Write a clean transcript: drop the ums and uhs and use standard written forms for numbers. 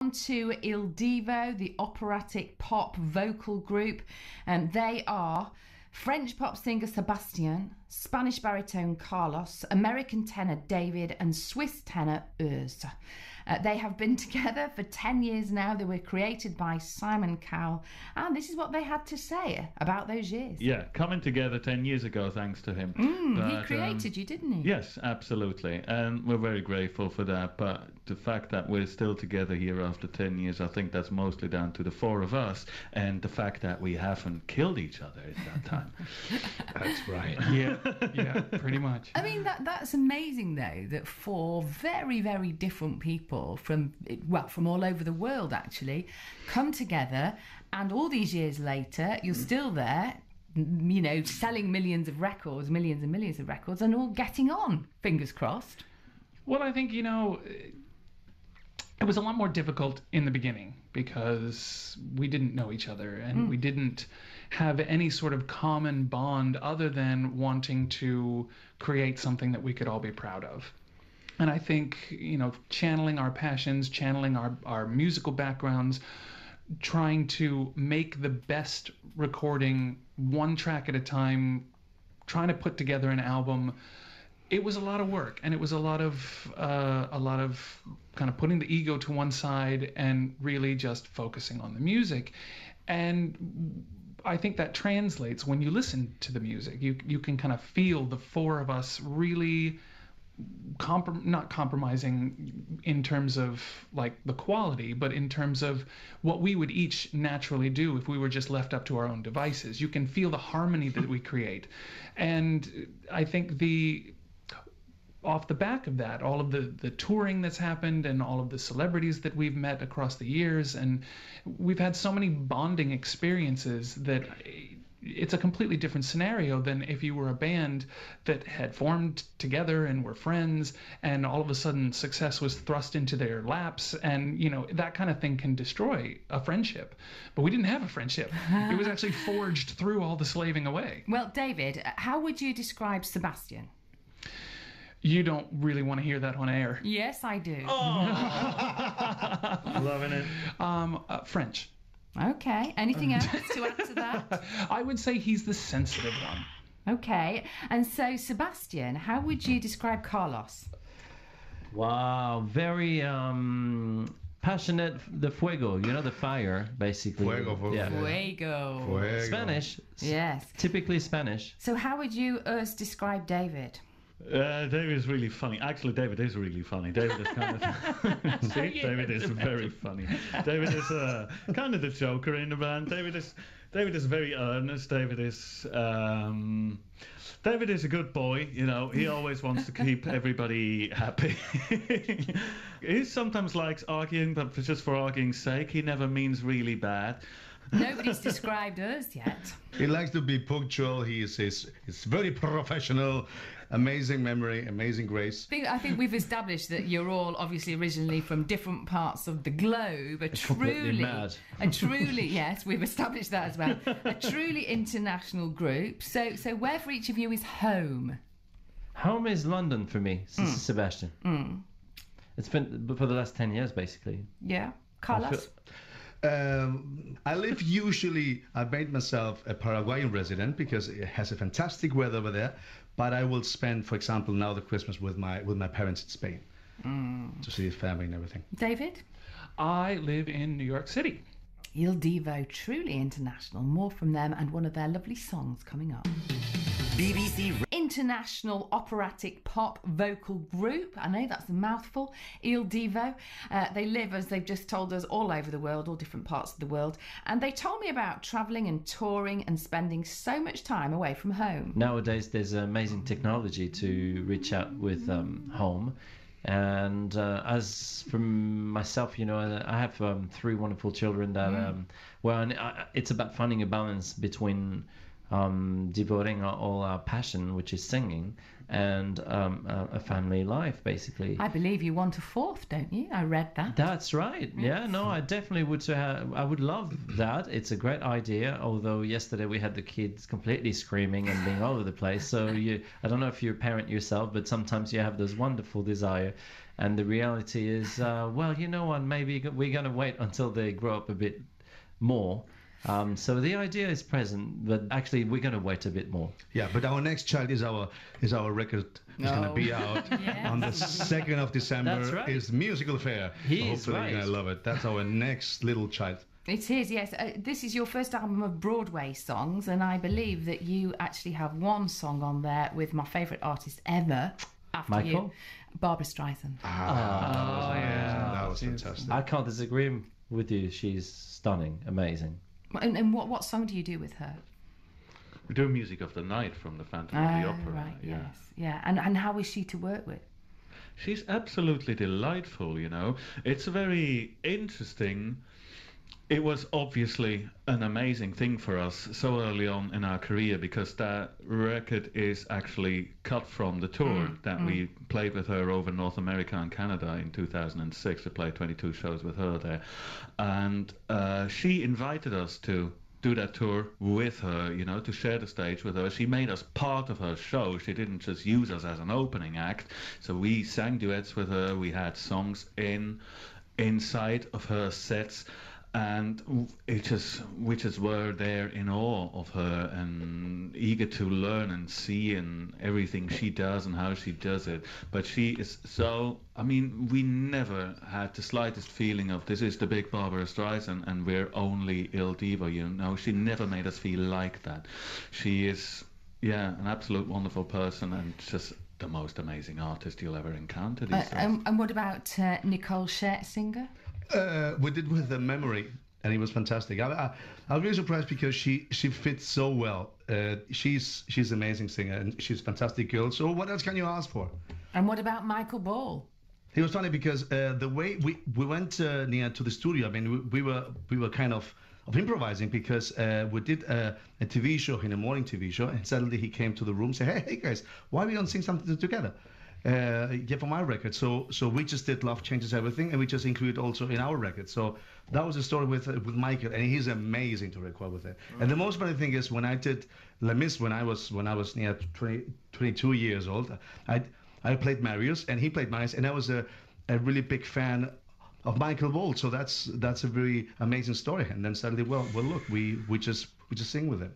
on to Il Divo, the operatic pop vocal group. They are French pop singer Sebastian, Spanish baritone Carlos, American tenor David, and Swiss tenor Urs. They have been together for 10 years now. They were created by Simon Cowell, and this is what they had to say about those years. Yeah, coming together 10 years ago, thanks to him. He created you, didn't he? Yes, absolutely, and we're very grateful for that. But the fact that we're still together here after 10 years, I think that's mostly down to the four of us, and the fact that we haven't killed each other at that time. That's right. Yeah, pretty much. I mean, that's amazing, though, that four very, very different people from all over the world, actually, come together, and all these years later, you're still there, you know, selling millions and millions of records, and all getting on, fingers crossed. Well, I think, you know, it was a lot more difficult in the beginning because we didn't know each other and we didn't have any sort of common bond other than wanting to create something that we could all be proud of. And I think, you know, channeling our passions, channeling our musical backgrounds, trying to make the best recording one track at a time, trying to put together an album, it was a lot of work, and it was a lot of kind of putting the ego to one side and really just focusing on the music. And I think that translates when you listen to the music. You can kind of feel the four of us really not compromising in terms of like the quality, but in terms of what we would each naturally do if we were just left up to our own devices. You can feel the harmony that we create. And I think off the back of that, all of the touring that's happened and all of the celebrities that we've met across the years, and we've had so many bonding experiences that it's a completely different scenario than if you were a band that had formed together and were friends, and all of a sudden success was thrust into their laps, and you know, that kind of thing can destroy a friendship. But we didn't have a friendship. It was actually forged through all the slaving away. Well, David, how would you describe Sebastian? You don't really want to hear that on air. Yes, I do. Loving it. French. Okay. Anything else to add to that? I would say he's the sensitive one. Okay. And so, Sebastian, how would you describe Carlos? Wow, very passionate, the fuego, you know, the fire, basically. Fuego. Fuego. Spanish. Yes. Typically Spanish. So how would you describe David? David is really funny. Actually, David is really funny. David is kind of... See? David is very funny. David is kind of the joker in the band. David is very earnest. David is a good boy, you know. He always wants to keep everybody happy. He sometimes likes arguing, but just for arguing's sake. He never means really bad. Nobody's described us yet. He likes to be punctual. He's very professional. Amazing memory, amazing grace. I think we've established that you're all obviously originally from different parts of the globe. Truly, yes, we've established that as well. A truly international group. So where for each of you is home? Home is London for me, Sebastian. It's been for the last 10 years, basically. Yeah. Carlos? I made myself a Paraguayan resident because it has a fantastic weather over there. But I will spend, for example, now the Christmas with my parents in Spain to see his family and everything. David? I live in New York City. Il Divo, truly international. More from them and one of their lovely songs coming up. BBC International Operatic Pop Vocal Group. I know that's a mouthful. Il Divo. They live, as they've just told us, all over the world, all different parts of the world. And they told me about travelling and touring and spending so much time away from home. Nowadays, there's amazing technology to reach out with home. And as for myself, you know, I have 3 wonderful children that, it's about finding a balance between devoting all our passion, which is singing, and a family life, basically. I believe you want a 4th, don't you? I read that. That's right. Yes. Yeah, no, I definitely would. I would love that. It's a great idea. Although yesterday we had the kids completely screaming and being all over the place. So I don't know if you're a parent yourself, but sometimes you have this wonderful desire. And the reality is, well, you know what? Maybe we're going to wait until they grow up a bit more. So the idea is present, but actually we're going to wait a bit more. Yeah, but our next child is our record. It's going to be out on the 2nd of December. That's right. Is Musical Fair. He's Hopefully right. you're going to love it. That's our next little child. It is, yes. This is your first album of Broadway songs, and I believe that you actually have one song on there with my favourite artist ever after Michael? you, Barbara Streisand. That was fantastic. I can't disagree with you. She's stunning, amazing. And what song do you do with her? We do Music of the Night from the Phantom of the Opera. Right, yeah. yes. Yeah, and how is she to work with? She's absolutely delightful, you know. It's very interesting. It was obviously an amazing thing for us so early on in our career, because that record is actually cut from the tour that we played with her over North America and Canada in 2006. We played 22 shows with her there. And she invited us to do that tour with her, you know, to share the stage with her. She made us part of her show. She didn't just use us as an opening act. So we sang duets with her. We had songs inside of her sets. And we just were there in awe of her and eager to learn and see and everything she does and how she does it. But she is so, I mean, we never had the slightest feeling of this is the big Barbara Streisand and we're only Il Divo, you know. She never made us feel like that. She is, yeah, an absolute wonderful person and just the most amazing artist you'll ever encounter these days. And what about Nicole Scherzinger? We did with the Memory, and it was fantastic. I was really surprised because she fits so well. She's an amazing singer, and she's a fantastic girl. So what else can you ask for? And what about Michael Ball? It was funny because the way we went near to the studio. I mean, we were kind of improvising because we did a TV show in a morning TV show, and suddenly he came to the room, said, "Hey guys, why we don't sing something together?" For my record. So we just did Love Changes Everything, and we just included also in our record. So that was a story with Michael, and he's amazing to record with it. And the most funny thing is when I did Les Mis when I was near 22 years old, I played Marius and he played Marius, and I was a really big fan of Michael Ball. So that's a very amazing story. And then suddenly, well look, we just sing with him.